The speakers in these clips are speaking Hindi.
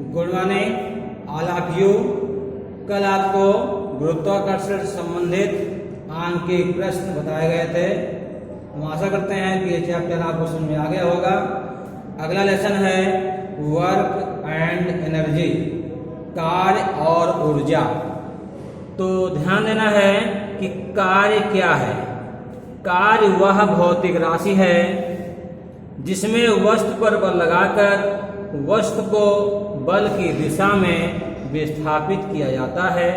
Good morning all of you. कल आपको गुरुत्वाकर्षण से संबंधित अंक के प्रश्न बताए गए थे। हम आशा करते हैं कि ये चैप्टर आपको समझ में आ गया होगा। अगला लेसन है वर्क एंड एनर्जी, कार्य और ऊर्जा। तो ध्यान देना है कि कार्य क्या है। कार्य वह भौतिक राशि है जिसमें वस्तु पर बल लगाकर वस्तु को बल की दिशा में विस्थापित किया जाता है।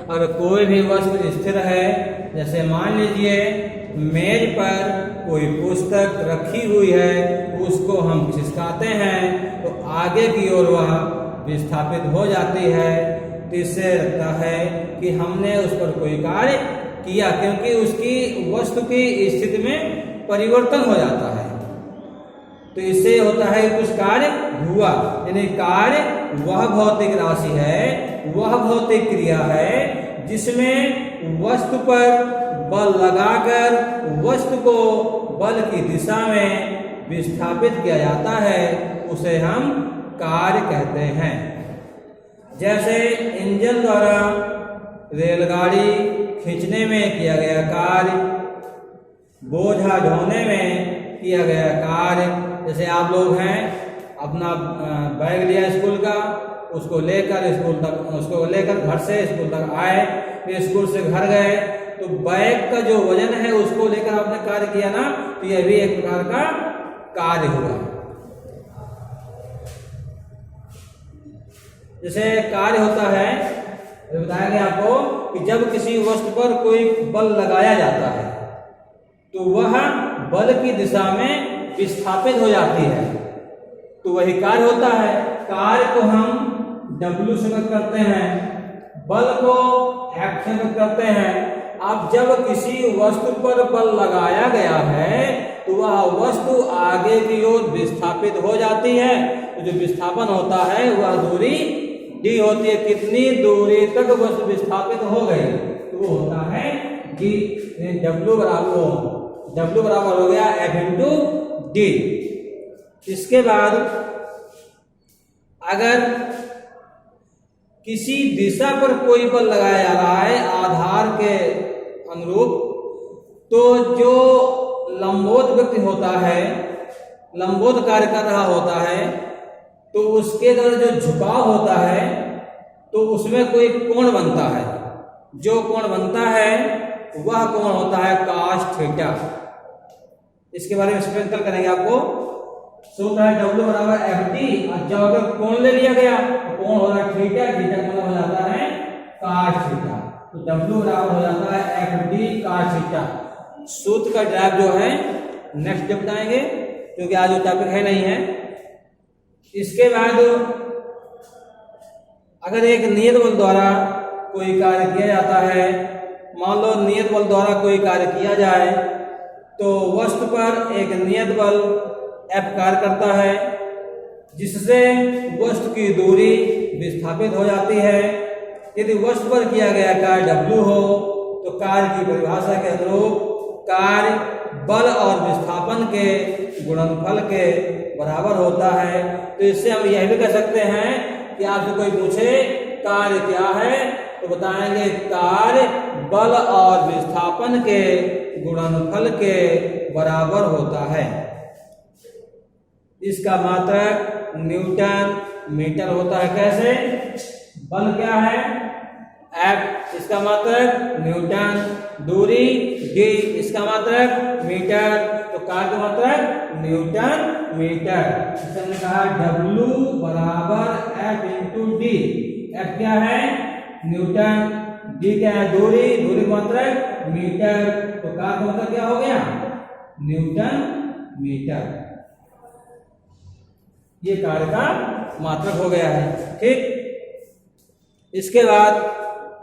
अगर कोई भी वस्तु स्थिर है, जैसे मान लीजिए मेज पर कोई पुस्तक रखी हुई है, उसको हम खिसकाते हैं तो आगे की ओर वह विस्थापित हो जाती है। तो इससे लगता है कि हमने उस पर कोई कार्य किया, क्योंकि उसकी वस्तु की स्थिति में परिवर्तन हो जाता है। तो इससे होता है कि कुछ कार्य हुआ, यानी कार्य वह भौतिक राशि है, वह भौतिक क्रिया है जिसमें वस्तु पर बल लगाकर वस्तु को बल की दिशा में विस्थापित किया जाता है, उसे हम कार्य कहते हैं। जैसे इंजन द्वारा रेलगाड़ी खींचने में किया गया कार्य, बोझा ढोने में किया गया कार्य। जैसे आप लोग हैं, अपना बैग लिया स्कूल का, उसको लेकर घर से स्कूल तक आए, फिर स्कूल से घर गए, तो बैग का जो वजन है उसको लेकर आपने कार्य किया ना, तो यह भी एक प्रकार का कार्य हुआ। जैसे कार्य होता है, बताया गया आपको कि जब किसी वस्तु पर कोई बल लगाया जाता है तो वह बल की दिशा में विस्थापित हो जाती है, तो वही कार्य होता है। कार्य को हम W से व्यक्त करते हैं, बल को F से व्यक्त करते हैं। अब जब किसी वस्तु पर बल लगाया गया है तो वह वस्तु आगे की ओर विस्थापित हो जाती है। तो जो विस्थापन होता है वह दूरी d होती है। कितनी दूरी तक वस्तु विस्थापित हो गई, तो वो होता है d। W बराबर हो गया F इंटू डी। इसके बाद अगर किसी दिशा पर कोई बल लगाया जा रहा है आधार के अनुरूप, तो जो लंबवत व्यक्ति होता है, लंबवत कार्य कर रहा होता है, तो उसके द्वारा जो झुकाव होता है तो उसमें कोई कोण बनता है। जो कोण बनता है वह कोण होता है cos थीटा। इसके बारे में स्पेशल करेंगे आपको। सूत्र है W बराबर FT, और जब अगर कोण ले लिया गया तो कोण हो रहा है थीटा, थीटा का हो जाता है cos थीटा। तो W बराबर हो जाता है FT cos थीटा। सूत्र का ड्राइव जो है नेक्स्ट डे बताएंगे, क्योंकि आज वो टॉपिक है नहीं है। इसके बाद अगर एक नियत बल द्वारा कोई कार्य किया जाता है, मान लो नियत बल द्वारा कोई कार्य किया जाए, तो वस्तु पर एक नियत बल F कार्य करता है, जिससे वस्तु की दूरी विस्थापित हो जाती है। यदि वस्तु पर किया गया कार्य W हो तो कार्य की परिभाषा के अनुरूप कार्य बल और विस्थापन के गुणनफल के बराबर होता है। तो इससे हम यह भी कह सकते हैं कि आपसे कोई पूछे कार्य क्या है, तो बताएंगे कार्य बल और विस्थापन के गुणनफल के बराबर होता है। इसका मात्रक न्यूटन मीटर होता है। कैसे? बल क्या है F, इसका मात्रक न्यूटन, दूरी d, इसका मात्रक मीटर, तो कार्य का मात्रक न्यूटन मीटर। इससे हमने कहा W बराबर F इंटू डी। F क्या है? न्यूटन, d क्या है? दूरी, दूरी का मात्रक मीटर, तो कार्य का मात्रक क्या हो गया? Newton metre. ये कार्य का मात्रक हो गया है। ठीक, इसके बाद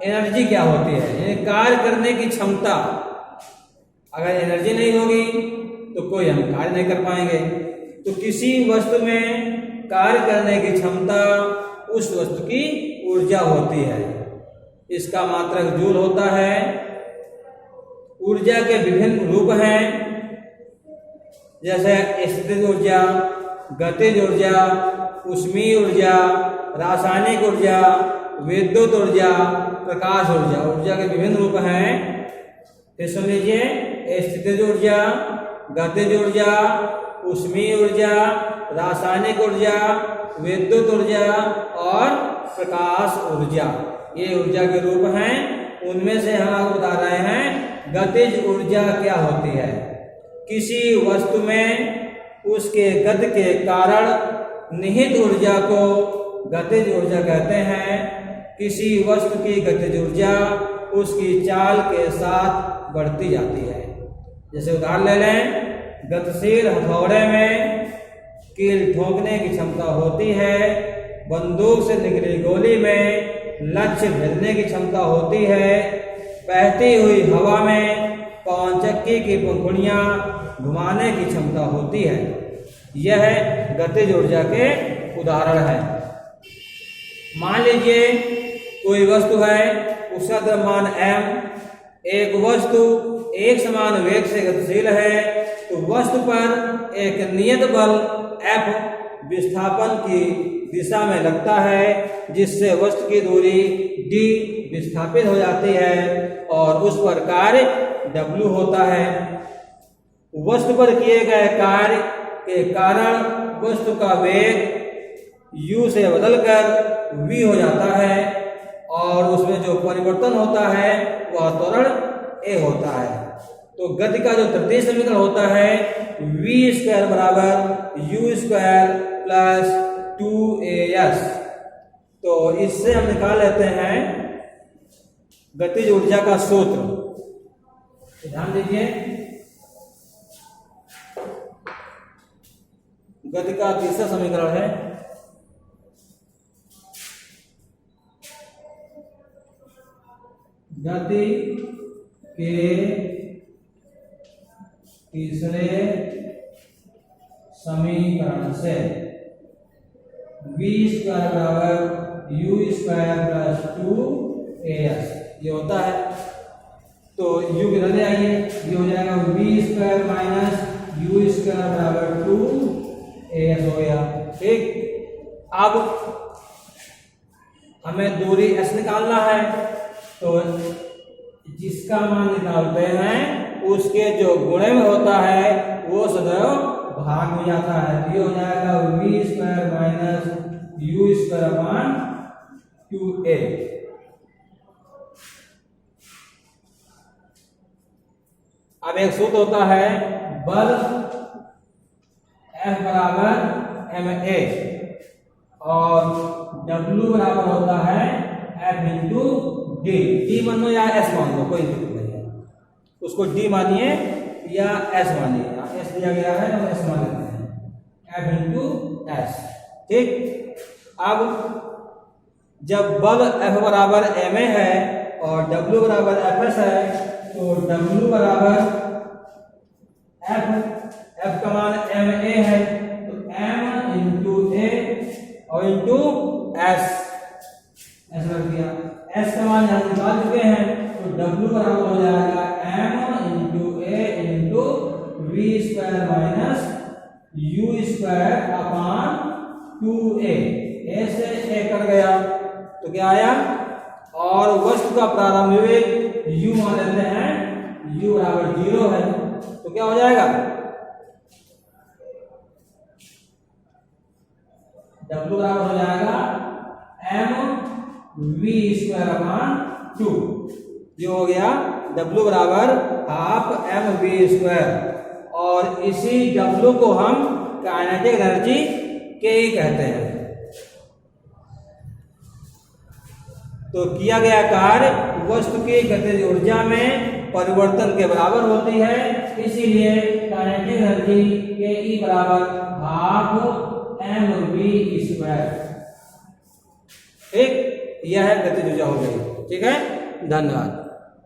एनर्जी क्या होती है, यानी कार्य करने की क्षमता। अगर एनर्जी नहीं होगी तो कोई हम कार्य नहीं कर पाएंगे। तो किसी वस्तु में कार्य करने की क्षमता उस वस्तु की ऊर्जा होती है। इसका मात्रक जूल होता है। ऊर्जा के विभिन्न रूप हैं, जैसे स्थितिज ऊर्जा, गतिज ऊर्जा, ऊष्मीय ऊर्जा, रासायनिक ऊर्जा, विद्युत ऊर्जा, प्रकाश ऊर्जा। ऊर्जा के विभिन्न रूप हैं, फिर सुन लीजिए, स्थितिज ऊर्जा, गतिज ऊर्जा, ऊष्मीय ऊर्जा, रासायनिक ऊर्जा, विद्युत ऊर्जा और प्रकाश ऊर्जा। ये ऊर्जा के रूप हैं। उनमें से हम आपको बता रहे हैं गतिज ऊर्जा क्या होती है। किसी वस्तु में उसके गति के कारण निहित ऊर्जा को गतिज ऊर्जा कहते हैं। किसी वस्तु की गतिज ऊर्जा उसकी चाल के साथ बढ़ती जाती है। जैसे उदाहरण ले लें, गतिशील हथौड़े में कील ठोकने की क्षमता होती है, बंदूक से निकली गोली में लक्ष्य भेदने की क्षमता होती है, बहती हुई हवा में पवन चक्की की पंखुड़ियां घुमाने की क्षमता होती है। यह गतिज ऊर्जा के उदाहरण है। मान लीजिए कोई वस्तु है, उसका द्रव्यमान m, एक वस्तु एक समान वेग से गतिशील है, तो वस्तु पर एक नियत बल F विस्थापन की दिशा में लगता है, जिससे वस्तु की दूरी d विस्थापित हो जाती है और उस पर कार्य W होता है। वस्तु पर किए गए कार्य के कारण वस्तु का वेग u से बदलकर v हो जाता है और उसमें जो परिवर्तन होता है वह त्वरण a होता है। तो गति का जो तृतीय समीकरण होता है v² बराबर u² प्लस 2as। तो इससे हम निकाल लेते हैं गतिज ऊर्जा का सूत्र। ध्यान दीजिए, गति का तीसरा समीकरण है गति के तीसरे समीकरण से v² बराबर u² प्लस 2as ये होता है। तो u किधर ले आइए, ये हो जाएगा v² माइनस u² बराबर 2as हो गया। ठीक, अब हमें दूरी s निकालना है, तो जिसका मान निकालते हैं उसके जो गुणे में होता है वो सदैव भाग में जाता है। ये हो जाएगा v² माइनस u² अपान 2a। अब एक सूत्र होता है बल F बराबर ma और W बराबर होता है F इंटू डी। डी मान लो या S मान लो, कोई दिक्कत नहीं है, उसको D मानिए या S मानिए। S दिया गया है तो S मान लेते हैं, F इंटू S। ठीक, अब जब बल F बराबर ma है और W बराबर Fs है, तो W बराबर F का मान ma है, तो m इंटू a और इंटू S रख दिया। S का मान यहाँ निकाल चुके हैं, तो W बराबर हो जाएगा m into a into v² minus u² upon 2a। a से a कट गया तो क्या आया, और वस्तु का प्रारंभिक वेग u मान लेते हैं, u बराबर 0 है, तो क्या हो जाएगा W बराबर हो जाएगा mv² अपान 2। ये हो गया W बराबर हाफ mv², और इसी W को हम काइनेटिक एनर्जी के ही कहते हैं। तो किया गया कार्य वस्तु की गतिज ऊर्जा में परिवर्तन के बराबर होती है, इसीलिए काइनेटिक एनर्जी के ई बराबर हाफ mv²। ठीक, यह है गतिज ऊर्जा हो गई। ठीक है, धन्यवाद।